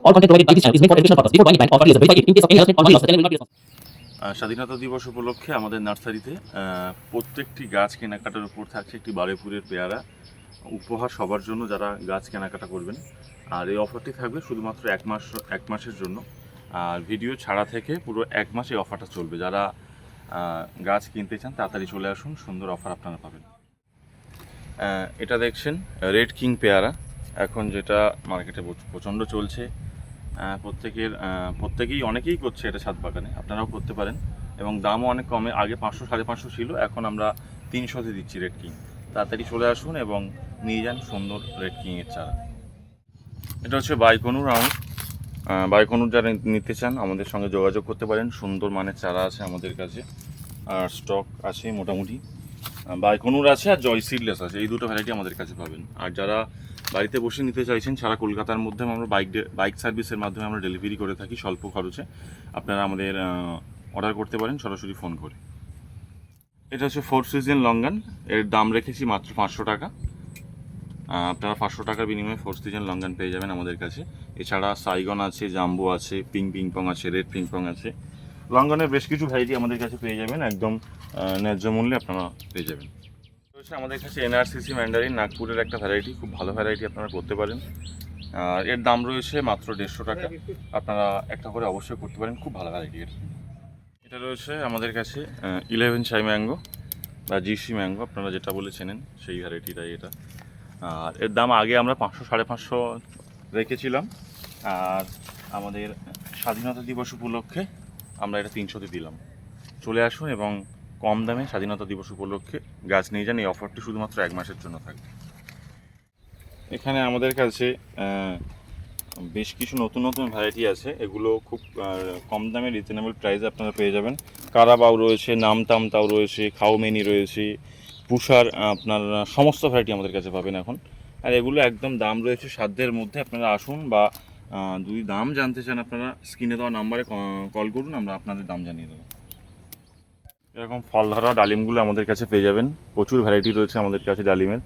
All content provided by this channel is made for educational purpose. Before buying a bank or use a verify it. In case of any harassment or money loss, the channel will not be responsible. স্বাধীনতা দিবস উপলক্ষে আমাদের নার্সারিতে প্রত্যেকটি গাছ কেনাকাটার উপর থাকছে একটি বারুইপুরের পেয়ারা উপহার সবার জন্য যারা গাছ কেনাকাটা করবেন। আর এই অফারটি থাকবে শুধুমাত্র এক মাসের জন্য। আর ভিডিও ছাড়া থেকে পুরো এক মাস এই অফারটা চলবে। যারা গাছ কিনতে চান তাড়াতাড়ি চলে আসুন, সুন্দর অফার আপনারা পাবেন। এটা দেখছেন রেড কিং পেয়ারা, এখন যেটা মার্কেটে প্রচণ্ড চলছে। প্রত্যেকেই অনেকেই করছে এটা ছাদ বাগানে, আপনারাও করতে পারেন। এবং দামও অনেক কমে, আগে 500 550 ছিল, এখন আমরা 300-তে দিচ্ছি রেড কিং। তাড়াতাড়ি চলে আসুন এবং নিয়ে যান সুন্দর রেড কিংয়ের চারা। এটা হচ্ছে বাইকনুর আম। বাইকনুর যারা নিতে চান আমাদের সঙ্গে যোগাযোগ করতে পারেন। সুন্দর মানের চারা আছে আমাদের কাছে, আর স্টক আছে মোটামুটি। বাইকনুর আছে আর জয় সিডলেস আছে, এই দুটো ভ্যারাইটি আমাদের কাছে পাবেন। আর যারা বাড়িতে বসে নিতে চাইছেন সারা কলকাতার মধ্যে আমরা বাইক সার্ভিসের মাধ্যমে আমরা ডেলিভারি করে থাকি স্বল্প খরচে। আপনারা আমাদের অর্ডার করতে পারেন সরাসরি ফোন করে। এটা হচ্ছে 4 সিজন লঙ্গান, এর দাম রেখেছি মাত্র 500 টাকা। আপনারা 500 টাকার বিনিময়ে 4 সিজন লঙ্গান পেয়ে যাবেন আমাদের কাছে। এছাড়া সাইগন আছে, জাম্বো আছে, পিংপং আছে, রেড পিংপং আছে। লঙ্গানের বেশ কিছু ভ্যারাইটি আমাদের কাছে পেয়ে যাবেন, একদম ন্যায্য মূল্যে আপনারা পেয়ে যাবেন। রয়েছে আমাদের কাছে এনআরসিসি ম্যান্ডারিন, নাগপুরের একটা ভ্যারাইটি, খুব ভালো ভ্যারাইটি, আপনারা করতে পারেন। আর এর দাম রয়েছে মাত্র 150 টাকা। আপনারা একটা করে অবশ্যই করতে পারেন, খুব ভালো ভ্যারাইটি এটা রয়েছে আমাদের কাছে 11 চাই ম্যাঙ্গো বা জিসি ম্যাঙ্গো, আপনারা যেটা বলে চেনেন সেই ভ্যারাইটিটাই এটা। আর এর দাম আগে আমরা 500-550 রেখেছিলাম, আর আমাদের স্বাধীনতা দিবস উপলক্ষে আমরা এটা 300-তে দিলাম। চলে আসুন এবং কম দামে স্বাধীনতা দিবস উপলক্ষে গাছ নিয়ে যান। এই অফারটি শুধুমাত্র এক মাসের জন্য থাকবে। এখানে আমাদের কাছে বেশ কিছু নতুন ভ্যারাইটি আছে, এগুলো খুব কম দামে রিজনেবল প্রাইসে আপনারা পেয়ে যাবেন। কারাবাউ রয়েছে, নামতামতাও রয়েছে, খাওমেনি রয়েছে, পুষার, আপনার সমস্ত ভ্যারাইটি আমাদের কাছে পাবেন এখন। আর এগুলো একদম দাম রয়েছে সাধ্যের মধ্যে। আপনারা আসুন, বা যদি দাম জানতে চান আপনারা স্ক্রিনে দেওয়া নাম্বারে কল করুন, আমরা আপনাদের দাম জানিয়ে দেবো। এরকম ফল ধরা ডালিমগুলো আমাদের কাছে পেয়ে যাবেন, প্রচুর ভ্যারাইটি রয়েছে আমাদের কাছে ডালিমের।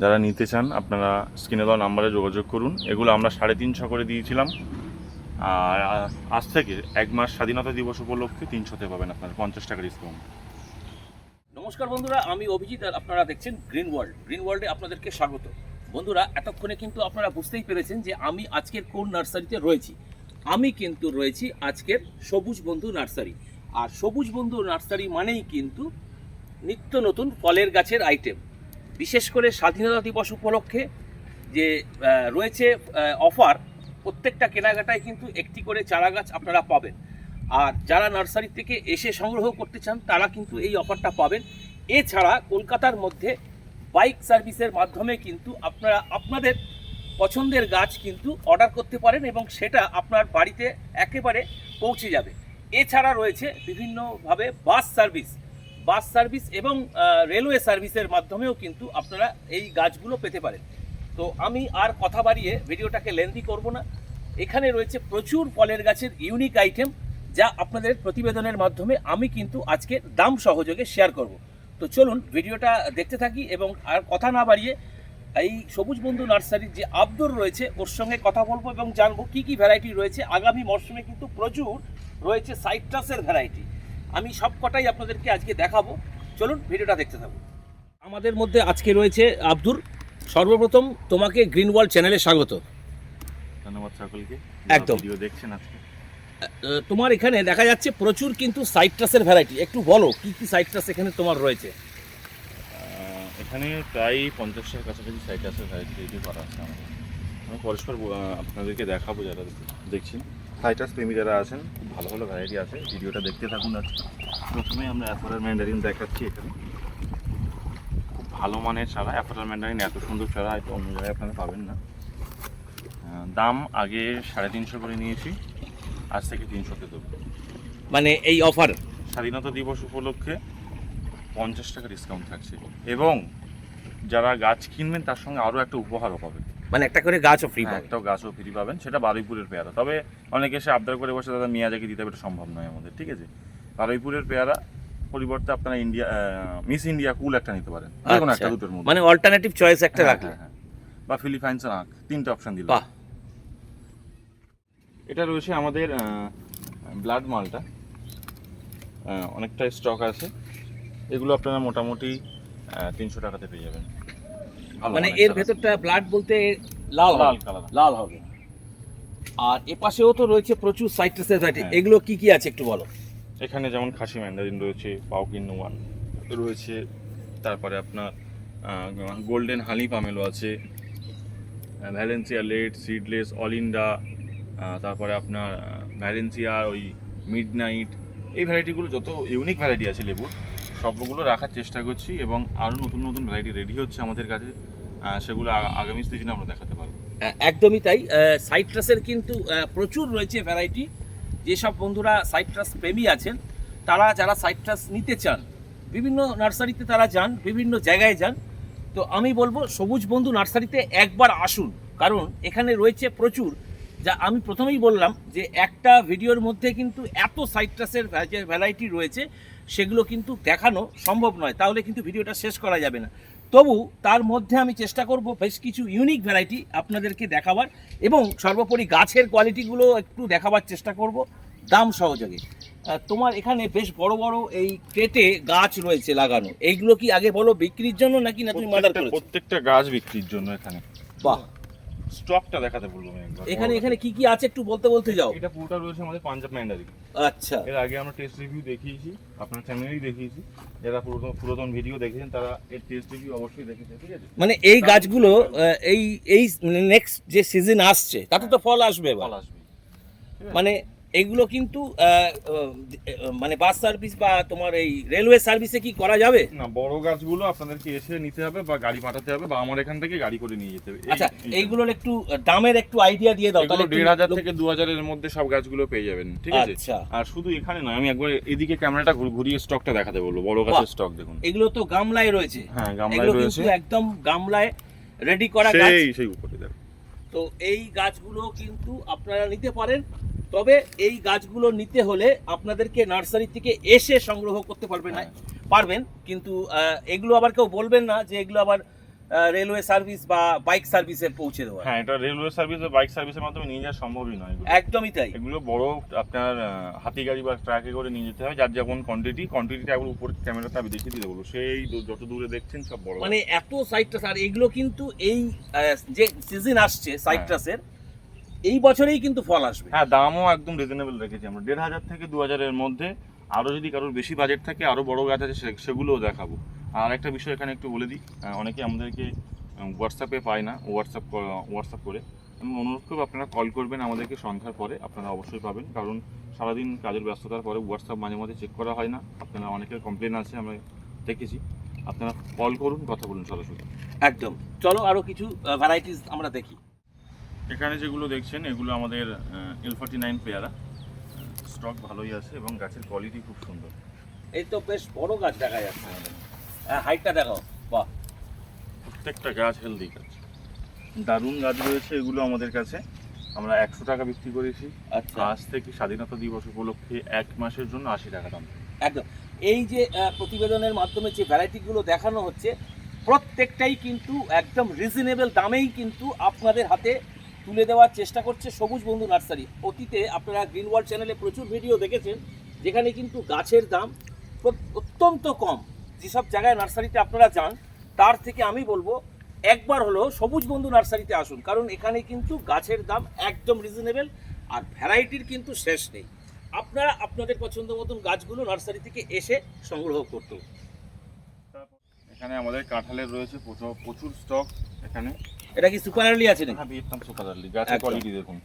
যারা নিতে চান আপনারা স্ক্রিনে দেওয়া নাম্বারে যোগাযোগ করুন। এগুলো আমরা 350 করে দিয়েছিলাম, আর আজ থেকে এক মাস স্বাধীনতা দিবস উপলক্ষে 300-তে পাবেন আপনারা 50 টাকা ডিসকাউন্ট। নমস্কার বন্ধুরা, আমি অভিজিৎ আর আপনারা দেখছেন গ্রিন ওয়ার্ল্ড। গ্রিন ওয়ার্ল্ডে আপনাদেরকে স্বাগত। বন্ধুরা, এতক্ষণে কিন্তু আপনারা বুঝতেই পেরেছেন যে আমি আজকের কোন নার্সারিতে রয়েছি। আমি কিন্তু রয়েছি আজকের সবুজ বন্ধু নার্সারি। আর সবুজ বন্ধু নার্সারি মানেই কিন্তু নিত্য নতুন ফলের গাছের আইটেম। বিশেষ করে স্বাধীনতা দিবস উপলক্ষে যে রয়েছে অফার, প্রত্যেকটা কেনাকাটায় কিন্তু একটি করে চারা গাছ আপনারা পাবেন। আর যারা নার্সারি থেকে এসে সংগ্রহ করতে চান তারা কিন্তু এই অফারটা পাবেন। এছাড়া কলকাতার মধ্যে বাইক সার্ভিসের মাধ্যমে কিন্তু আপনারা আপনাদের পছন্দের গাছ কিন্তু অর্ডার করতে পারেন এবং সেটা আপনার বাড়িতে একেবারে পৌঁছে যাবে। এছাড়া রয়েছে বিভিন্নভাবে বাস সার্ভিস এবং রেলওয়ে সার্ভিসের মাধ্যমেও কিন্তু আপনারা এই গাছগুলো পেতে পারেন। তো আমি আর কথা বাড়িয়ে ভিডিওটাকে লেন্দি করব না। এখানে রয়েছে প্রচুর ফলের গাছের ইউনিক আইটেম, যা আপনাদের প্রতিবেদনের মাধ্যমে আমি কিন্তু আজকে দাম সহযোগে শেয়ার করব। তো চলুন ভিডিওটা দেখতে থাকি এবং আর কথা না বাড়িয়ে এই সবুজ বন্ধু নার্সারির যে আব্দুর রয়েছে ওর সঙ্গে কথা বলবো এবং জানবো কি কি ভ্যারাইটি রয়েছে। আগামী মরশুমে কিন্তু প্রচুর রয়েছে সাইট্রাসের ভ্যারাইটি, আমি সব কটাই আপনাদেরকে আজকে দেখাবো। চলুন ভিডিওটা দেখতে থাকুন। আমাদের মধ্যে আজকে রয়েছে আব্দুর। সর্বপ্রথম তোমাকে গ্রিন ওয়ার্ল্ড চ্যানেলে স্বাগত। ধন্যবাদ সকলকে, একদম। ভিডিও দেখছেন আজকে। তোমার এখানে দেখা যাচ্ছে প্রচুর কিন্তু সাইট্রাসের ভ্যারাইটি, একটু বলো কি কি সাইট্রাস এখানে তোমার রয়েছে। এখানে প্রায় 50টার কাছাকাছি সাইট্রাসের ভ্যারাইটি রেডি করা আছে আমাদের। আমি পরস্পর আপনাদেরকে দেখাবো, যারা দেখছি সাইট্রাস প্রেমী যারা আছেন, খুব ভালো ভালো ভ্যারাইটি আছে। ভিডিওটা দেখতে থাকুন। আজকে প্রথমে আমরা অ্যাফোরাল ম্যান্ডারিন দেখাচ্ছি। এখানে খুব ভালো মানের চারা, অ্যাফোরাল ম্যান্ডারিন এত সুন্দর চারা হয়তো অন্য জায়গায় আপনারা পাবেন না। দাম আগে 350 করে নিয়েছি, আজ থেকে 300-তে দেবো। মানে এই অফার স্বাধীনতা দিবস উপলক্ষে 50 টাকা ডিসকাউন্ট থাকছে, এবং যারা গাছ কিনবেন তার সঙ্গে আরও একটা উপহারও পাবেন, মানে একটা করে গাছও ফ্রি পাবে। একটাও গাছও ফ্রি পাবেন, সেটা বারুইপুরের পেয়ারা। তবে অনেকে এসে আবদার করে বসে দাদা মিয়াজাকে দিতে হবে, এটা সম্ভব নয় আমাদের, ঠিক আছে। বারুইপুরের পেয়ারা পরিবর্তে আপনারা মিস ইন্ডিয়া কুল একটা নিতে পারেন, যে কোনো একটা, দুটোর মধ্যে, মানে অল্টারনেটিভ চয়েস একটা রাখলে। বা ফিলিপাইন্স আখ, 3টে অপশন দিল। এটা রয়েছে আমাদের ব্লাড মালটা, অনেকটা স্টক আছে। এগুলো আপনারা মোটামুটি 300 টাকাতে পেয়ে যাবেন। ভালো মানে অনেক এর চারা। ভেতরটা ব্লাড বলতে লাল লাল হবে, কালার। লাল হবে। আর এপাশেও তো রয়েছে প্রচুর সাইট্রাসের ভ্যারাইটি, হ্যাঁ। এগুলো কি কি আছে একটু বলো। এখানে যেমন খাসি ম্যান্ডারিন রয়েছে, পাউকিন ওয়ান রয়েছে, তারপরে আপনার গোল্ডেন হালি পামেলো আছে, ভ্যালেন্সিয়া লেট, সিডলেস, অলিন্ডা, তারপরে আপনার ভ্যালেন্সিয়া ওই মিড নাইট, এই ভ্যারাইটিগুলো যত ইউনিক ভ্যারাইটি আছে লেবুর সবগুলো রাখার চেষ্টা করছি, এবং আরও নতুন নতুন ভ্যারাইটি রেডি হচ্ছে আমাদের কাছে, সেগুলো আগামী সিজনে আমরা দেখাতে পারবো। একদমই তাই। সাইট্রাসের কিন্তু প্রচুর রয়েছে ভ্যারাইটি। যেসব বন্ধুরা সাইট্রাস প্রেমী আছেন, তারা যারা সাইট্রাস নিতে চান, বিভিন্ন নার্সারিতে তারা যান, বিভিন্ন জায়গায় যান। তো আমি বলবো সবুজ বন্ধু নার্সারিতে একবার আসুন, কারণ এখানে রয়েছে প্রচুর। যা আমি প্রথমেই বললাম যে একটা ভিডিওর মধ্যে কিন্তু এত সাইট্রাসের যে ভ্যারাইটি রয়েছে সেগুলো কিন্তু দেখানো সম্ভব নয়, তাহলে কিন্তু ভিডিওটা শেষ করা যাবে না। তবু তার মধ্যে আমি চেষ্টা করব বেশ কিছু ইউনিক ভ্যারাইটি আপনাদেরকে দেখাবার, এবং সর্বোপরি গাছের কোয়ালিটিগুলো একটু দেখাবার চেষ্টা করব দাম সহযোগে। তোমার এখানে বেশ বড় বড় এই ক্রেটে গাছ রয়েছে লাগানো, এইগুলো কি আগে বলো বিক্রির জন্য নাকি না তুমি মাদার করেছো? প্রত্যেকটা গাছ বিক্রির জন্য এখানে। বাহ, স্টকটা দেখাতে বলবো আমি একবার। এখানে কি কি আছে একটু বলতে বলতে যাও। এটা পুরোটা রয়েছে আমাদের পাঞ্জাব ম্যান্ডারিন। আচ্ছা, এর আগে আমরা টেস্ট রিভিউ দেখিয়েছি, আপনার চ্যানেলেই দেখিয়েছি। যারা পুরাতন ভিডিও দেখেছেন তারা এর টেস্ট রিভিউ অবশ্যই দেখেছে, ঠিক আছে? মানে এই গাছগুলো এই এই নেক্সট যে সিজন আসছে তাতে তো ফল আসবে এবার। ফল আসবে, ঠিক আছে? মানে এগুলো কিন্তু মানে বাস সার্ভিস বা তোমার এই রেলওয়ে সার্ভিসে কি করা যাবে? না, বড় গাছগুলো আপনাদেরকে এসে নিতে হবে বা গাড়ি পাঠাতে হবে, বা আমার এখান থেকে গাড়ি করে নিয়ে যেতে হবে। আচ্ছা, এইগুলোর একটু দামের একটু আইডিয়া দিয়ে দাও তাহলে তাহলে 1500 থেকে 2000 এর মধ্যে সব গাছগুলো পেয়ে যাবেন, ঠিক আছে? আচ্ছা, আর শুধু এখানে নয়, আমি একবার এদিকে ক্যামেরাটা ঘুরিয়ে স্টকটা দেখাতে বলবো। বড় গাছের স্টক দেখুন। এগুলো তো গামলায় রয়েছে। হ্যাঁ, গামলায় এগুলো রয়েছে, কিন্তু একদম গামলায় রেডি করা গাছ। সেই উপরে দেখুন। তো এই গাছগুলো কিন্তু আপনারা নিতে পারেন, তবে এই গাছগুলো নিতে হলে আপনাদেরকে নার্সারি থেকে এসে সংগ্রহ করতে পারবেন। কিন্তু এগুলো আবার কেউ বলবেন না যে এগুলো আবার রেলওয়ে সার্ভিস বা বাইক সার্ভিসে পৌঁছে দেওয়া। হ্যাঁ, এটা রেলওয়ে সার্ভিস বা বাইক সার্ভিসের মাধ্যমে নিয়ে যাওয়া সম্ভবই নয় এগুলো। একদমই তাই। এগুলো বড় আপনার হাতি গাড়ি বা ট্রাকে করে নিয়ে যেতে হয়, যার যেমন কোয়ান্টিটিটা একবার উপরে ক্যামেরাতে আমি দেখিয়ে দিতে বলবো। সেই যত দূরে দেখছেন সব বড়। মানে এত সাইট্রাস, আর এগুলো কিন্তু এই যে সিজন আসছে সাইট্রাসের, এই বছরেই কিন্তু ফল আসবে। হ্যাঁ, দামও একদম রিজনেবল রেখেছি আমরা, 1500 থেকে 2000 এর মধ্যে। আরও যদি কারোর বেশি বাজেট থাকে, আরও বড় গাছ আছে, সেগুলোও দেখাবো। আর একটা বিষয় এখানে একটু বলে দিই, অনেকে আমাদেরকে হোয়াটসঅ্যাপে পায় না, হোয়াটসঅ্যাপ করে আমি অনুরোধ করবো আপনারা কল করবেন আমাদেরকে সন্ধ্যার পরে, আপনারা অবশ্যই পাবেন। কারণ সারাদিন কাজের ব্যস্ততার পরে হোয়াটসঅ্যাপ মাঝে মাঝে চেক করা হয় না। আপনারা অনেকের কমপ্লেন আছে, আমরা দেখেছি। আপনারা কল করুন, কথা বলুন সরাসরি। একদম। চলো আরো কিছু ভ্যারাইটিস আমরা দেখি। এখানে যেগুলো দেখছেন এগুলো আমাদের L49 পেয়ারা। স্টক ভালোই আছে এবং গাছের কোয়ালিটি খুব সুন্দর। এই তো বেশ বড় গাছ দেখা যাচ্ছে, হাইটটা দেখাও। বাহ, প্রত্যেকটা গাছ হেলদি গাছ, দারুণ গাছ রয়েছে এগুলো আমাদের কাছে। আমরা 100 টাকা বিক্রি করেছি। আচ্ছা, আজ থেকে স্বাধীনতা দিবস উপলক্ষে 1 মাসের জন্য 80 টাকা দাম। একদম। এই যে প্রতিবেদনের মাধ্যমে যে ভ্যারাইটিগুলো দেখানো হচ্ছে, প্রত্যেকটাই কিন্তু একদম রিজনেবল দামেই কিন্তু আপনাদের হাতে তুলে দেওয়ার চেষ্টা করছে সবুজ বন্ধু নার্সারি। অতীতে আপনারা গ্রিন ওয়ার্ল্ড চ্যানেলে প্রচুর ভিডিও দেখেছেন, যেখানে কিন্তু গাছের দাম অত্যন্ত কম। যেসব জায়গায় নার্সারিতে আপনারা যান, তার থেকে আমি বলবো একবার হলো সবুজ বন্ধু নার্সারিতে আসুন, কারণ এখানে কিন্তু গাছের দাম একদম রিজনেবল, আর ভ্যারাইটির কিন্তু শেষ নেই। আপনারা আপনাদের পছন্দ মতন গাছগুলো নার্সারি থেকে এসে সংগ্রহ করতে। এখানে আমাদের কাঁঠালের রয়েছে প্রচুর স্টক। এখানে এটা কি সুপার আর্লি আছে নাকি? হ্যাঁ, ভিয়েতনাম সুপার আর্লি। গাছের একদম। কোয়ালিটি দেখুন,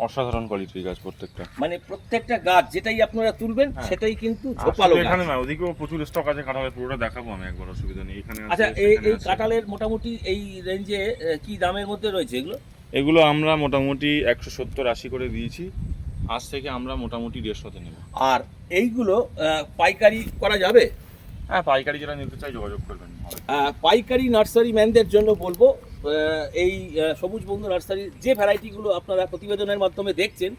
অসাধারণ কোয়ালিটির গাছ প্রত্যেকটা। মানে প্রত্যেকটা গাছ যেটাই আপনারা তুলবেন হ্যাঁ। সেটাই কিন্তু আর ঝোপালো শুধু গাছ। এখানে না, ওদিকেও প্রচুর স্টক আছে কাঁঠালের, পুরোটা দেখাবো আমি একবার, অসুবিধা নেই। এখানে আছে, আচ্ছা, সেখানে এই আছে। কাঁঠালের মোটামুটি এই রেঞ্জে কি দামের মধ্যে রয়েছে এগুলো? এগুলো আমরা মোটামুটি 170-80 করে দিয়েছি। আজ থেকে আমরা মোটামুটি 150-তে নেব। আর এইগুলো পাইকারি করা যাবে? হ্যাঁ, পাইকারি যারা নিতে চাই যোগাযোগ করবেন। পাইকারি নার্সারি ম্যানদের জন্য বলবো, এই সবুজ বন্ধু নার্সারির যে ভ্যারাইটিগুলো আপনারা প্রতিবেদনের মাধ্যমে দেখছেন,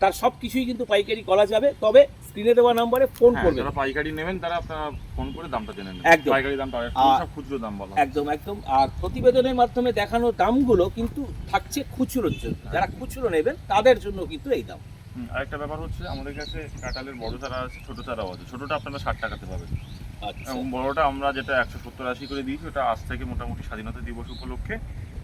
তার সব কিছুই কিন্তু পাইকারি করা যাবে, তবে স্ক্রিনে দেওয়া নাম্বারে ফোন হ্যাঁ, করবেন। যারা পাইকারি নেবেন তারা আপনারা ফোন করে দামটা জেনে নেবেন। একদম। পাইকারি দামটা আর আর- সব খুচরো দাম বলা হয়। একদম একদম। আর প্রতিবেদনের মাধ্যমে দেখানো দামগুলো কিন্তু থাকছে খুচরোর জন্য, যারা খুচরো নেবেন তাদের জন্য কিন্তু এই দাম। আরেকটা ব্যাপার হচ্ছে আমাদের কাছে কাঁঠালের বড় চারা আছে, ছোট চারাও আছে। ছোটটা আপনারা 60 টাকাতে পাবেন আচ্ছা, এবং বড়টা আমরা যেটা 170-80 করে দিয়েছি ওটা আজ থেকে মোটামুটি স্বাধীনতা দিবস উপলক্ষে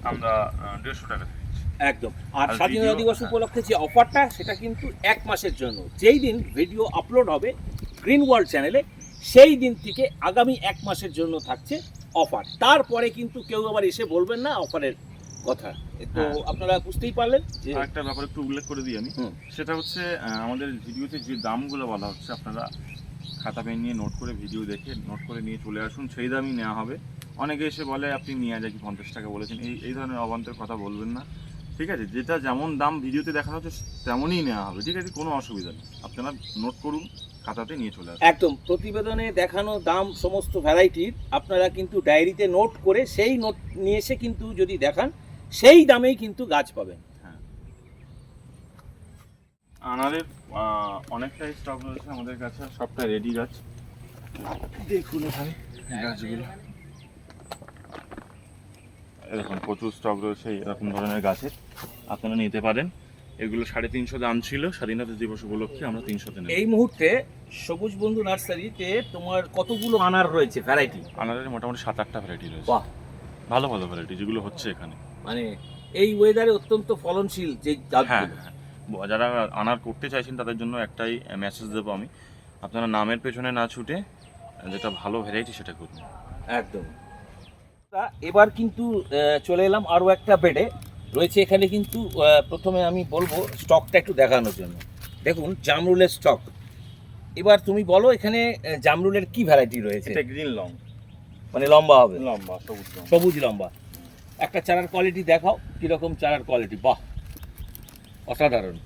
আমরা 150 টাকাতে দিচ্ছি। একদম। আর আর স্বাধীনতা ভিডিও- দিবস হ্যাঁ। উপলক্ষে যে অফারটা সেটা কিন্তু 1 মাসের জন্য। যেই দিন ভিডিও আপলোড হবে গ্রিন ওয়ার্ল্ড চ্যানেলে সেই দিন থেকে আগামী 1 মাসের জন্য থাকছে অফার। তারপরে কিন্তু কেউ আবার এসে বলবেন না অফারের কথা। তো হ্যাঁ। আপনারা বুঝতেই পারলেন যে আরেকটা ব্যাপার একটু উল্লেখ করে দিই আমি, হুম। সেটা হচ্ছে আমাদের ভিডিওতে যে দামগুলো বলা হচ্ছে আপনারা খাতা পেন নিয়ে নোট করে ভিডিও দেখে নোট করে নিয়ে চলে আসুন, সেই দামই নেওয়া হবে। অনেকে এসে বলে আপনি নিয়ে যায় কি 50 টাকা বলেছেন, এই ধরনের অবান্তর কথা বলবেন না, ঠিক আছে? যেটা যেমন দাম ভিডিওতে দেখানো হচ্ছে তেমনই নেওয়া হবে, ঠিক আছে? কোনো অসুবিধা নেই, আপনারা নোট করুন, খাতাতে নিয়ে চলে আসুন। একদম প্রতিবেদনে দেখানো দাম সমস্ত ভ্যারাইটির আপনারা কিন্তু ডায়েরিতে নোট করে সেই নোট নিয়ে এসে কিন্তু যদি দেখান সেই দামেই কিন্তু গাছ পাবেন। আনারের অনেকটাই স্টক রয়েছে আমাদের কাছে, সবটা রেডি গাছ। দেখুন এখানে গাছগুলো, এরকম প্রচুর স্টক রয়েছে এরকম ধরনের গাছের, আপনারা নিতে পারেন। এগুলো 350 দাম ছিল, স্বাধীনতা দিবস উপলক্ষে আমরা 300-তে নেব। এই মুহূর্তে সবুজ বন্ধু নার্সারিতে তোমার কতগুলো আনার রয়েছে ভ্যারাইটি? আনারের মোটামুটি 7-8টা ভ্যারাইটি রয়েছে, বাহ, ভালো ভালো ভ্যারাইটি যেগুলো হচ্ছে এখানে। মানে এই ওয়েদারে অত্যন্ত ফলনশীল যে হ্যাঁ গাছগুলো। হ্যাঁ, যারা আনার করতে চাইছেন তাদের জন্য একটাই মেসেজ দেবো আমি, আপনারা নামের পেছনে না ছুটে যেটা ভালো ভ্যারাইটি সেটা করুন। একদম। এবার কিন্তু চলে এলাম আরও একটা বেডে রয়েছে। এখানে কিন্তু প্রথমে আমি বলবো স্টকটা একটু দেখানোর জন্য। দেখুন জামরুলের স্টক। এবার তুমি বলো এখানে জামরুলের কি ভ্যারাইটি রয়েছে? এটা গ্রিন লং, মানে লম্বা হবে, লম্বা সবুজ লং। সবুজ লম্বা। একটা চারার কোয়ালিটি দেখাও, কিরকম চারার কোয়ালিটি? বাহ, অসাধারণ।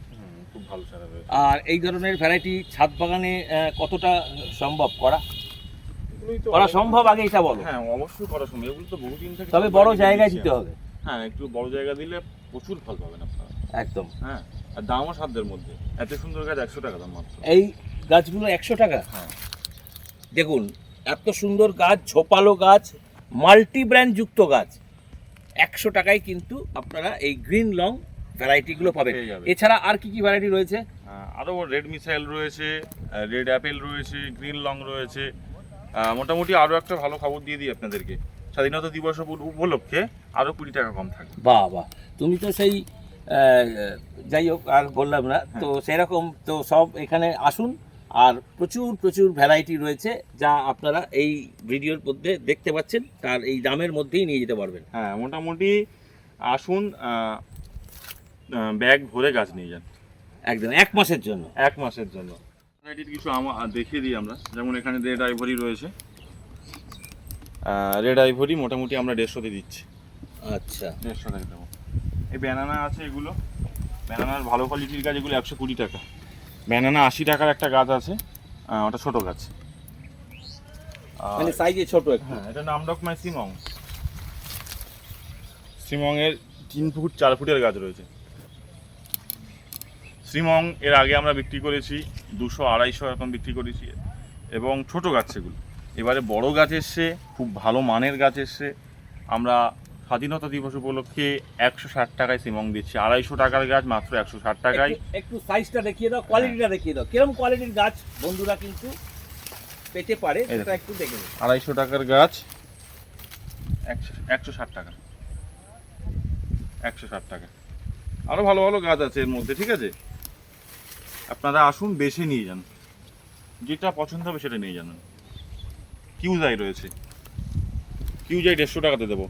খুব ভালো চারা রয়েছে। আর এই ধরনের ভ্যারাইটি ছাদ বাগানে কতটা সম্ভব করা? এগুলোই তো করা অনেক- সম্ভব, আগে এটা বলো। হ্যাঁ অবশ্যই করা সম্ভব, এগুলো তো বহুদিন থেকে তবে সব বড় variety জায়গায় দিচ্ছি দিতে আমি। হবে। হ্যাঁ একটু বড় জায়গা দিলে প্রচুর ফল পাবেন আপনারা। একদম। হ্যাঁ, আর দামও সাধ্যের মধ্যে, এত সুন্দর গাছ 100 টাকা দাম মাত্র। এই গাছগুলো 100 টাকা। হ্যাঁ। দেখুন এত সুন্দর গাছ, ঝোপালো গাছ, মাল্টি ব্র্যান্ড যুক্ত গাছ, 100 টাকায় কিন্তু আপনারা এই গ্রিন লং ভ্যারাইটিগুলো পাবেন। পেয়ে যাবেন। এছাড়া আর কি কি ভ্যারাইটি রয়েছে? আরও রেড মিসাইল রয়েছে, রেড অ্যাপেল রয়েছে, গ্রিন লং রয়েছে। মোটামুটি আরও একটা ভালো খবর দিয়ে দিই আপনাদেরকে, স্বাধীনতা দিবস উপলক্ষে আরও 20 টাকা কম থাকবে। বাহ বাহ, তুমি তো সেই যাই হোক আর বললাম না তো, সেরকম তো সব এখানে আসুন। আর প্রচুর প্রচুর ভ্যারাইটি রয়েছে যা আপনারা এই ভিডিওর মধ্যে দেখতে পাচ্ছেন, তার এই দামের মধ্যেই নিয়ে যেতে পারবেন। হ্যাঁ মোটামুটি আসুন, ব্যাগ ভরে গাছ নিয়ে যান একদম 1 মাসের জন্য। 1 মাসের জন্য। ভ্যারাইটির কিছু দেখিয়ে দিই আমরা, যেমন এখানে রেড আইভরি রয়েছে। রেড আইভরি মোটামুটি আমরা 150-তে দিচ্ছি। আচ্ছা, 150 টাকা দেবো। এই ব্যানানা আছে, এগুলো ব্যানানার ভালো কোয়ালিটির গাছ, এগুলো 120 টাকা। ব্যানানা 80 টাকার একটা গাছ আছে, ওটা ছোট গাছ। মানে সাইজে ছোট একটু। হ্যাঁ, এটা নামডকমাই সিমং। শ্রীমংয়ের 3 ফুট 4 ফুটের গাছ রয়েছে। শ্রীমং এর আগে আমরা বিক্রি করেছি 200-250 এরকম বিক্রি করেছি, এবং ছোট গাছ সেগুলো। এবারে বড় গাছ এসছে, খুব ভালো মানের গাছ এসছে। আমরা স্বাধীনতা দিবস উপলক্ষে 160 টাকায় শ্রীমং দিচ্ছি। 250 টাকার গাছ মাত্র 160 টাকায়। একটু সাইজটা দেখিয়ে দাও, কোয়ালিটিটা দেখিয়ে দাও, কিরকম কোয়ালিটির গাছ বন্ধুরা কিন্তু পেতে পারে এই সেটা একটু দেখে নিন। 250 টাকার গাছ 160 টাকা, 160 টাকা। আরও ভালো ভালো গাছ আছে এর মধ্যে, ঠিক আছে? আপনারা আসুন, বেছে নিয়ে যান, যেটা পছন্দ হবে সেটা নিয়ে যান। কিউজাই রয়েছে, কিউজাই 150 টাকাতে দেবো।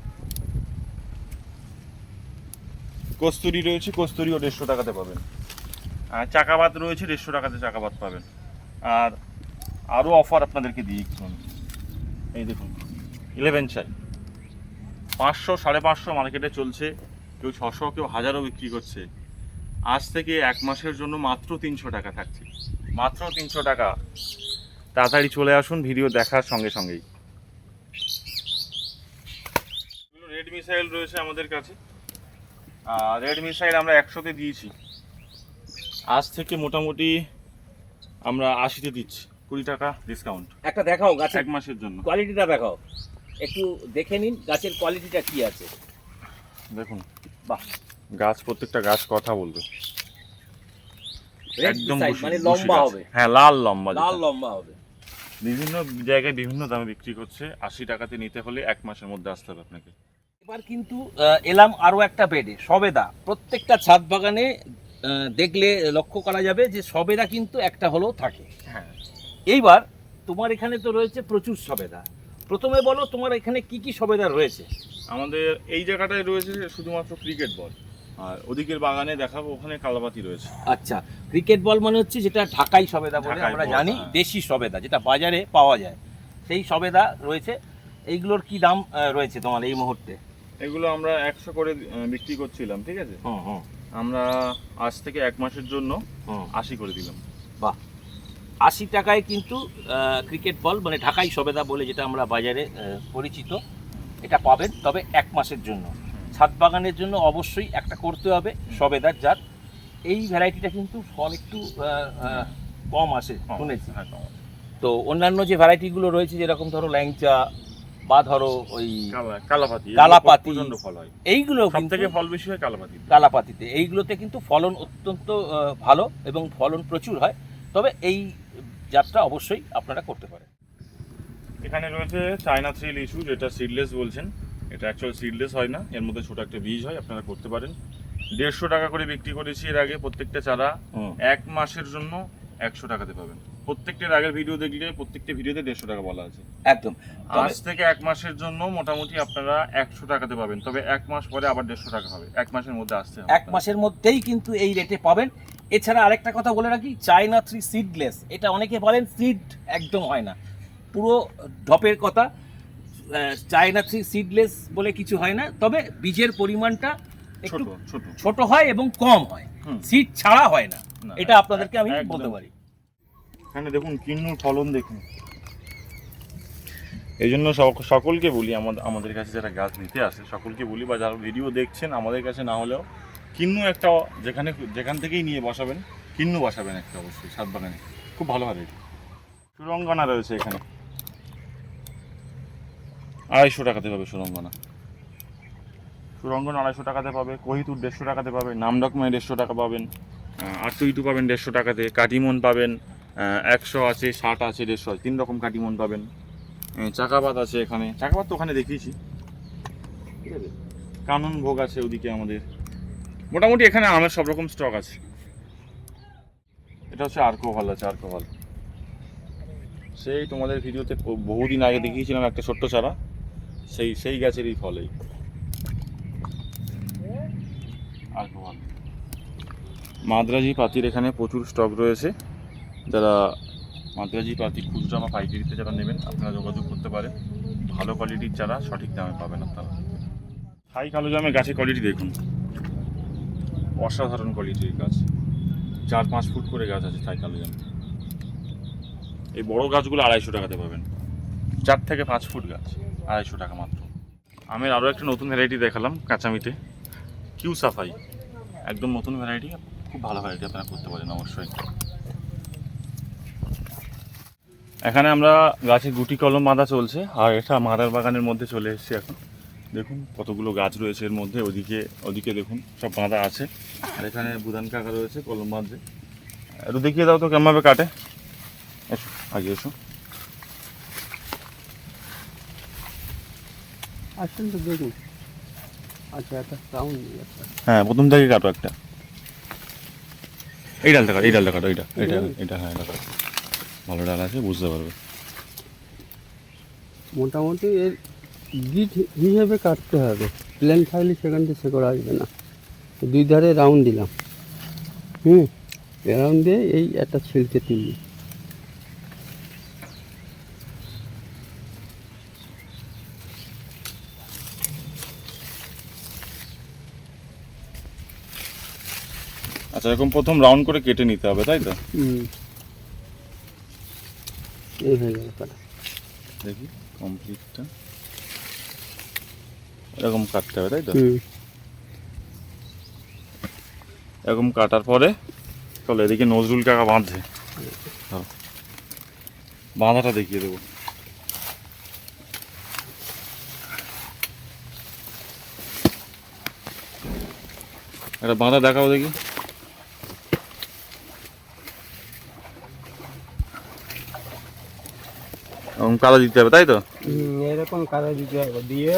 কস্তুরি রয়েছে, কস্তুরিও 150 টাকাতে পাবেন। আর চাকাবাত রয়েছে, 150 টাকাতে চাকাবাত পাবেন। আর আরও অফার আপনাদেরকে দিই একটু। এই দেখুন 11 চাই 500-550 মার্কেটে চলছে, কেউ 600, কেউ 1000ও বিক্রি করছে। আজ থেকে 1 মাসের জন্য মাত্র 300 টাকা থাকছে, মাত্র 300 টাকা। তাড়াতাড়ি চলে আসুন ভিডিও দেখার সঙ্গে সঙ্গেই। রেড মিসাইল রয়েছে আমাদের কাছে, রেড মিসাইল আমরা 100-তে দিয়েছি। আজ থেকে মোটামুটি আমরা 80-তে দিচ্ছি, 20 টাকা ডিসকাউন্ট একটা দেখাও গাছের 1 মাসের জন্য। কোয়ালিটিটা দেখাও, একটু দেখে নিন গাছের কোয়ালিটিটা কি আছে। দেখুন বাহ, গাছ, প্রত্যেকটা গাছ কথা বলবে, একদম মানে লম্বা হবে। হ্যাঁ, লাল লম্বা, লাল লম্বা হবে। বিভিন্ন জায়গায় বিভিন্ন দামে বিক্রি করছে। 80 টাকাতে নিতে হলে 1 মাসের মধ্যে আসতে হবে আপনাকে। এবার কিন্তু এলাম আরো একটা বেডে, সবেদা। প্রত্যেকটা ছাদ বাগানে দেখলে লক্ষ্য করা যাবে যে সবেদা কিন্তু একটা হলেও থাকে। হ্যাঁ, এইবার তোমার এখানে তো রয়েছে প্রচুর সবেদা। প্রথমে বলো তোমার এখানে কি কি সবেদা রয়েছে। আমাদের এই জায়গাটায় রয়েছে শুধুমাত্র ক্রিকেট বল, আর ওদিকের বাগানে দেখাবো ওখানে কালাপাতি রয়েছে। আচ্ছা, ক্রিকেট বল মানে হচ্ছে যেটা ঢাকাই সবেদা বলে ঢাকাই আমরা বল, জানি, হ্যাঁ। দেশি সবেদা যেটা বাজারে পাওয়া যায়, সেই সবেদা রয়েছে। এইগুলোর কি দাম রয়েছে তোমার এই মুহূর্তে? এগুলো আমরা 100 করে বিক্রি করছিলাম, ঠিক আছে। আমরা আজ থেকে 1 মাসের জন্য 80 করে দিলাম। বাহ, 80 টাকায় কিন্তু ক্রিকেট বল মানে ঢাকাই সবেদা বলে যেটা আমরা বাজারে পরিচিত, এটা পাবেন। তবে 1 মাসের জন্য ছাদ বাগানের জন্য অবশ্যই একটা করতে হবে সবেদার জাত। এই ভ্যারাইটিটা কিন্তু ফল একটু কম আসে শুনেছি। তো অন্যান্য যে ভ্যারাইটিগুলো রয়েছে যেরকম ধরো ল্যাংচা বা ধরো ওই কালাপাতি, প্রচন্ড ফল হয়। এইগুলো সবথেকে ফল বেশি হয় কালাপাতিতে। এইগুলোতে কিন্তু ফলন অত্যন্ত ভালো এবং ফলন প্রচুর হয়। তবে এই জাতটা অবশ্যই আপনারা করতে পারেন। এখানে রয়েছে চায়না থ্রি লিচু, যেটা সিডলেস বলছেন। এটা অ্যাকচুয়ালি সিডলেস হয় না, এর মধ্যে ছোট একটা বীজ হয়, আপনারা করতে পারেন। 150 টাকা করে বিক্রি করেছি এর আগে প্রত্যেকটা চারা। 1 মাসের জন্য 100 টাকাতে পাবেন। প্রত্যেকটার আগের ভিডিও দেখলে প্রত্যেকটা ভিডিওতে 150 টাকা বলা আছে। একদম। আজ থেকে 1 মাসের জন্য মোটামুটি আপনারা 100 টাকাতে পাবেন। তবে 1 মাস পরে আবার 150 টাকা হবে। 1 মাসের মধ্যে আসতে হবে। 1 মাসের মধ্যেই কিন্তু এই রেটে পাবেন। এছাড়া আরেকটা কথা বলে রাখি, চায়না থ্রি সিডলেস, এটা অনেকে বলেন সিড একদম হয় না, পুরো ঢপের কথা। চায়না থ্রি সিডলেস বলে কিছু হয় না, তবে বীজের পরিমাণটা একটু ছোট হয় এবং কম হয়, সিড ছাড়া হয় না, এটা আপনাদেরকে আমি বলতে পারি। এখানে দেখুন কিন্নুর ফলন দেখুন। এই জন্য সকলকে বলি, আমাদের কাছে যারা গাছ নিতে আসে সকলকে বলি, বা যারা ভিডিও দেখছেন আমাদের কাছে না হলেও, কিন্নু একটা যেখান থেকেই নিয়ে বসাবেন, কিন্নু বসাবেন একটা অবশ্যই ছাদ বাগানে, খুব ভালো হবে। সুরঙ্গনা রয়েছে এখানে, 250 টাকাতে পাবে সুরঙ্গনা। 250 টাকাতে পাবে। কহিতুর 150 টাকাতে পাবে। নামডকমায় 150 টাকা পাবেন। আটটুইটু পাবেন 150 টাকাতে। কাটিমন পাবেন 100 আছে, 60 আছে, 150 আছে, 3 রকম কাটিমন পাবেন। চাকাপাত আছে এখানে, চাকাপাত তো ওখানে দেখিয়েছি, ঠিক আছে। কানন ভোগ আছে ওদিকে আমাদের। মোটামুটি এখানে আমের সব রকম স্টক আছে। এটা হচ্ছে আর্কোভাল আছে, আর্কোভাল। সেই তোমাদের ভিডিওতে বহুদিন আগে দেখিয়েছিলাম একটা ছোট্ট চারা, সেই গাছেরই ফল এই আর্কোভাল। মাদ্রাজি পাতির এখানে প্রচুর স্টক রয়েছে। যারা মাদ্রাজি পাতি খুচরা বা পাইকারিতে যারা নেবেন আপনারা যোগাযোগ করতে পারেন। ভালো কোয়ালিটির চারা সঠিক দামে পাবেন আপনারা। থাই কালো জামের গাছের কোয়ালিটি দেখুন, অসাধারণ কোয়ালিটির গাছ। 4-5 ফুট করে গাছ আছে থাই কালো জাম। এই বড় গাছগুলো 250 টাকাতে পাবেন। 4 থেকে 5 ফুট গাছ 250 টাকা মাত্র। আমের আরও একটা নতুন ভ্যারাইটি দেখালাম কাঁচামিতে, কিউ সাফাই, একদম নতুন ভ্যারাইটি, খুব ভালো ভ্যারাইটি, আপনারা করতে পারেন অবশ্যই। এখানে আমরা গাছে গুটি কলম বাঁধা চলছে, আর এটা মাদার বাগানের মধ্যে চলে এসেছি এখন। দেখুন কতগুলো গাছ রয়েছে এর মধ্যে, ওদিকে দেখুন সব বাঁধা আছে। আর এখানে বুধান কাকা রয়েছে কলম বাঁধছে। একটু দেখিয়ে দাও তো কেমনভাবে কাটে। এসো আগে এসো। আসেন তো দেখুন। আচ্ছা, একটা সাউন্ড। হ্যাঁ, প্রথম থেকে কাটো একটা। এই ডালটা কাটো, এটা হ্যাঁ, এটা কাটো। ভালো ডাল আছে, বুঝতে পারবে। মোটামুটি এর গিট হিসেবে কাটতে হবে, প্লেন থাকলে সেখান থেকে শেকড় আসবে না। 2 ধারে রাউন্ড দিলাম, রাউন্ড দিয়ে এই একটা ছিলকে তুললি। আচ্ছা, এরকম প্রথম রাউন্ড করে কেটে নিতে হবে, তাই তো? এই হয়ে গেল কাটা। দেখি কমপ্লিটটা, এরকম কাটতে হবে, তাই তো? এরকম কাটার পরে চলো এদিকে নজরুল কাকা বাঁধছে, বাঁধাটা দেখিয়ে দেবো। একটা বাঁধা দেখাও দেখি। কাদা দিতে হবে তাই তো? এরকম কাদা দিতে হবে, দিয়ে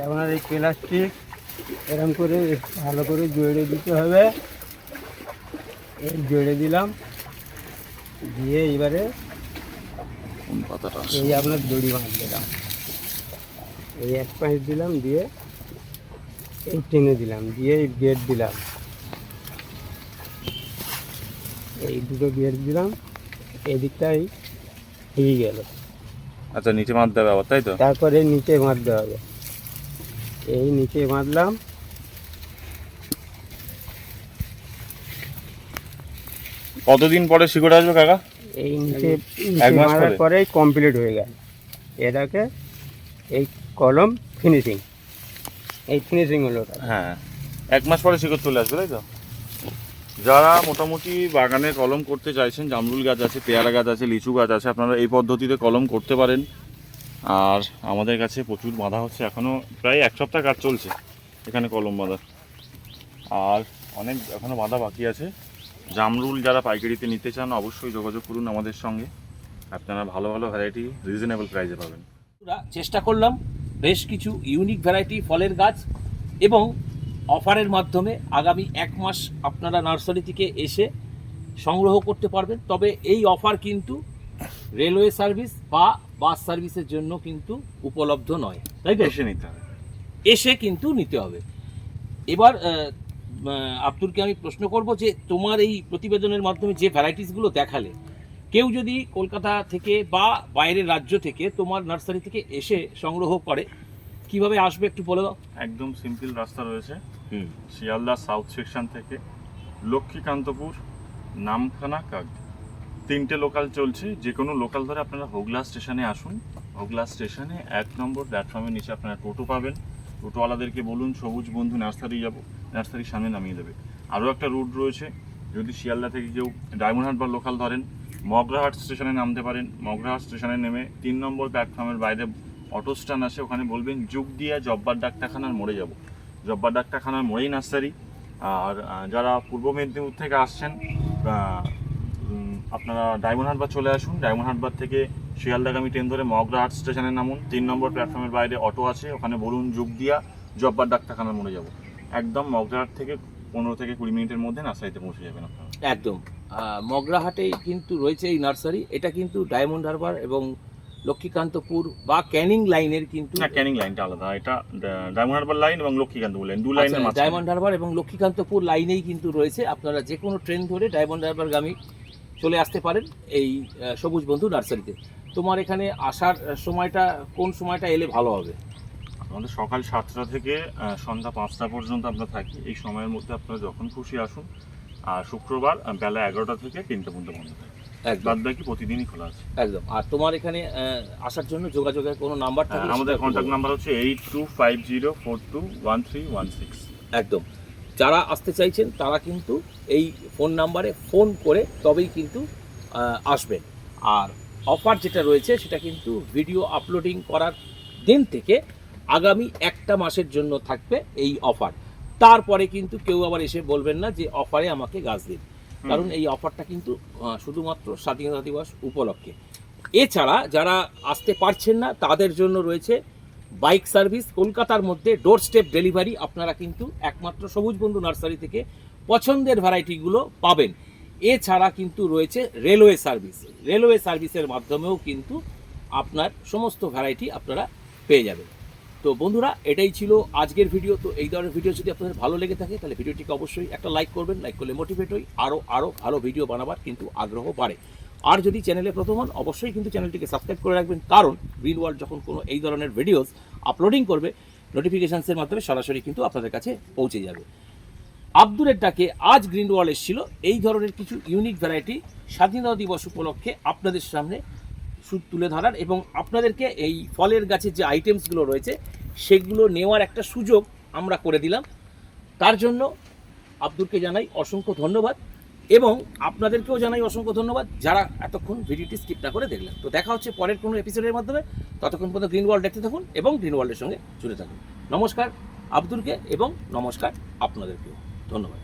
আপনার এই প্লাস্টিক এরকম করে ভালো করে জড়িয়ে দিতে হবে। এই জড়িয়ে দিলাম, দিয়ে এবারে এই আপনার দড়ি বাঁধ দিলাম, এই এক পাঁচ দিলাম, দিয়ে এই টেনে দিলাম, দিয়ে এই বেড দিলাম, এই দুটো বেড দিলাম, এই দিকটাই হয়ে গেল। আচ্ছা, নিচে বাঁধতে হবে আবার তাই তো? তারপরে নিচে বাঁধতে হবে, এই নিচে বাঁধলাম। কতদিন পরে শিকড় আসবে কাকা? এই নিচে এক মাস মারার পরে? পরেই কমপ্লিট হয়ে গেল। এটাকে এই কলম ফিনিশিং, এই ফিনিশিং হলো ওটা। হ্যাঁ, 1 মাস পরে শিকড় চলে আসবে তাই তো? যারা মোটামুটি বাগানে কলম করতে চাইছেন, জামরুল গাছ আছে, পেয়ারা গাছ আছে, লিচু গাছ আছে, আপনারা এই পদ্ধতিতে কলম করতে পারেন। আর আমাদের কাছে প্রচুর বাঁধা হচ্ছে, এখনও প্রায় 1 সপ্তাহ কাজ চলছে এখানে কলম বাঁধা, আর অনেক এখনও বাঁধা বাকি আছে। জামরুল যারা পাইকারিতে নিতে চান অবশ্যই যোগাযোগ করুন আমাদের সঙ্গে, আপনারা ভালো ভালো ভ্যারাইটি রিজনেবল প্রাইসে পাবেন। আমরা চেষ্টা করলাম বেশ কিছু ইউনিক ভ্যারাইটি ফলের গাছ এবং অফারের মাধ্যমে আগামী 1 মাস আপনারা নার্সারি থেকে এসে সংগ্রহ করতে পারবেন। তবে এই অফার কিন্তু রেলওয়ে সার্ভিস বা বাস সার্ভিসের জন্য কিন্তু উপলব্ধ নয়, তাই তো? এসে নিতে হবে, এসে কিন্তু নিতে হবে। এবার আব্দুলকে আমি প্রশ্ন করব যে তোমার এই প্রতিবেদনের মাধ্যমে যে ভ্যারাইটিসগুলো দেখালে, কেউ যদি কলকাতা থেকে বা বাইরের রাজ্য থেকে তোমার নার্সারি থেকে এসে সংগ্রহ করে, কিভাবে আসবে একটু বলে দাও। একদম সিম্পল রাস্তা রয়েছে। শিয়ালদা সাউথ সেকশন থেকে লক্ষ্মীকান্তপুর, নামখানা, কাক, 3টে লোকাল চলছে। যে কোনো লোকাল ধরে আপনারা হোগলা স্টেশনে আসুন। হোগলা স্টেশনে 1 নম্বর প্ল্যাটফর্মের নিচে আপনারা টোটো পাবেন। টোটোওয়ালাদেরকে বলুন সবুজ বন্ধু নার্সারি যাব, নার্সারির সামনে নামিয়ে দেবে। আরও একটা রুট রয়েছে, যদি শিয়ালদা থেকে কেউ ডায়মন্ড হারবার লোকাল ধরেন, মগরাহাট স্টেশনে নামতে পারেন। মগরাহাট স্টেশনে নেমে 3 নম্বর প্ল্যাটফর্মের বাইরে অটো স্ট্যান্ড আছে, ওখানে বলবেন যুগ দিয়া জব্বার ডাক্তারখানার মোড়ে যাব। জব্বার ডাক্তারখানার মোড়েই নার্সারি। আর যারা পূর্ব মেদিনীপুর থেকে আসছেন, আপনারা ডায়মন্ড হারবার চলে আসুন। ডায়মন্ড হারবার থেকে শিয়ালদাগামী ট্রেন ধরে মগরাহাট স্টেশনে নামুন। 3 নম্বর প্ল্যাটফর্মের বাইরে অটো আছে, ওখানে বলুন যুগ দিয়া জব্বার ডাক্তারখানার মোড়ে যাব। একদম মগরাহাট থেকে 15 থেকে 20 মিনিটের মধ্যে নার্সারিতে পৌঁছে যাবেন আপনারা। একদম মগরাহাটেই কিন্তু রয়েছে এই নার্সারি। এটা কিন্তু ডায়মন্ড হারবার এবং লক্ষ্মীকান্তপুর বা ক্যানিং লাইনের কিন্তু না, ক্যানিং লাইনটা আলাদা, এটা ডায়মন্ড হারবার লাইন এবং লক্ষ্মীকান্তপুর লাইন, 2 লাইনের মাঝখানে। ডায়মন্ড হারবার এবং লক্ষ্মীকান্তপুর লাইনেই কিন্তু রয়েছে। আপনারা যে কোনো ট্রেন ধরে ডায়মন্ড হারবারগামী চলে আসতে পারেন এই সবুজ বন্ধু নার্সারিতে। তোমার এখানে আসার সময়টা কোন সময়টা এলে ভালো হবে? আমাদের সকাল 7টা থেকে সন্ধ্যা 5টা পর্যন্ত আমরা থাকি। এই সময়ের মধ্যে আপনারা যখন খুশি আসুন। আর শুক্রবার বেলা 11টা থেকে 3টা পর্যন্ত বন্ধ থাকে। বাদ বাকি প্রতিদিনই খোলা আছে। একদম। আর তোমার এখানে আসার জন্য যোগাযোগের কোনো নাম্বার থাকলে আমাদের কন্ট্যাক্ট নাম্বার হচ্ছে 8250421316। একদম। যারা আসতে চাইছেন তারা কিন্তু এই ফোন নাম্বারে ফোন করে তবেই কিন্তু আসবেন। আর অফার যেটা রয়েছে সেটা কিন্তু ভিডিও আপলোডিং করার দিন থেকে আগামী 1টা মাসের জন্য থাকবে এই অফার। তারপরে কিন্তু কেউ আবার এসে বলবেন না যে অফারে আমাকে গাছ দিন, কারণ এই অফারটা কিন্তু শুধুমাত্র স্বাধীনতা দিবস উপলক্ষে। এছাড়া যারা আসতে পারছেন না তাদের জন্য রয়েছে বাইক সার্ভিস, কলকাতার মধ্যে ডোর স্টেপ ডেলিভারি। আপনারা কিন্তু একমাত্র সবুজ বন্ধু নার্সারি থেকে পছন্দের ভ্যারাইটিগুলো পাবেন। এছাড়া কিন্তু রয়েছে রেলওয়ে সার্ভিস। রেলওয়ে সার্ভিসের মাধ্যমেও কিন্তু আপনার সমস্ত ভ্যারাইটি আপনারা পেয়ে যাবেন। তো বন্ধুরা, এটাই ছিল আজকের ভিডিও। তো এই ধরনের ভিডিও যদি আপনাদের ভালো লেগে থাকে তাহলে ভিডিওটিকে অবশ্যই একটা লাইক করবেন। লাইক করলে মোটিভেট হই, আরও ভালো ভিডিও বানাবার কিন্তু আগ্রহ বাড়ে। আর যদি চ্যানেলে প্রথম হন অবশ্যই কিন্তু চ্যানেলটিকে সাবস্ক্রাইব করে রাখবেন, কারণ গ্রিন ওয়ার্ল্ড যখন কোনো এই ধরনের ভিডিওস আপলোডিং করবে নোটিফিকেশানসের মাধ্যমে সরাসরি কিন্তু আপনাদের কাছে পৌঁছে যাবে। আব্দুলের ডাকে আজ গ্রিন ওয়ার্ল্ড এসেছিল এই ধরনের কিছু ইউনিক ভ্যারাইটি স্বাধীনতা দিবস উপলক্ষে আপনাদের সামনে তুলে ধরার এবং আপনাদেরকে এই ফলের গাছের যে আইটেমসগুলো রয়েছে সেগুলো নেওয়ার একটা সুযোগ আমরা করে দিলাম। তার জন্য আব্দুলকে জানাই অসংখ্য ধন্যবাদ এবং আপনাদেরকেও জানাই অসংখ্য ধন্যবাদ যারা এতক্ষণ ভিডিওটি স্কিপ না করে দেখলেন। তো দেখা হচ্ছে পরের কোনো এপিসোডের মাধ্যমে। ততক্ষণ পর্যন্ত গ্রিন ওয়ার্ল্ড দেখতে থাকুন এবং গ্রিন ওয়ার্ল্ডের সঙ্গে জুড়ে থাকুন। নমস্কার আব্দুলকে এবং নমস্কার আপনাদেরকেও ধন্যবাদ।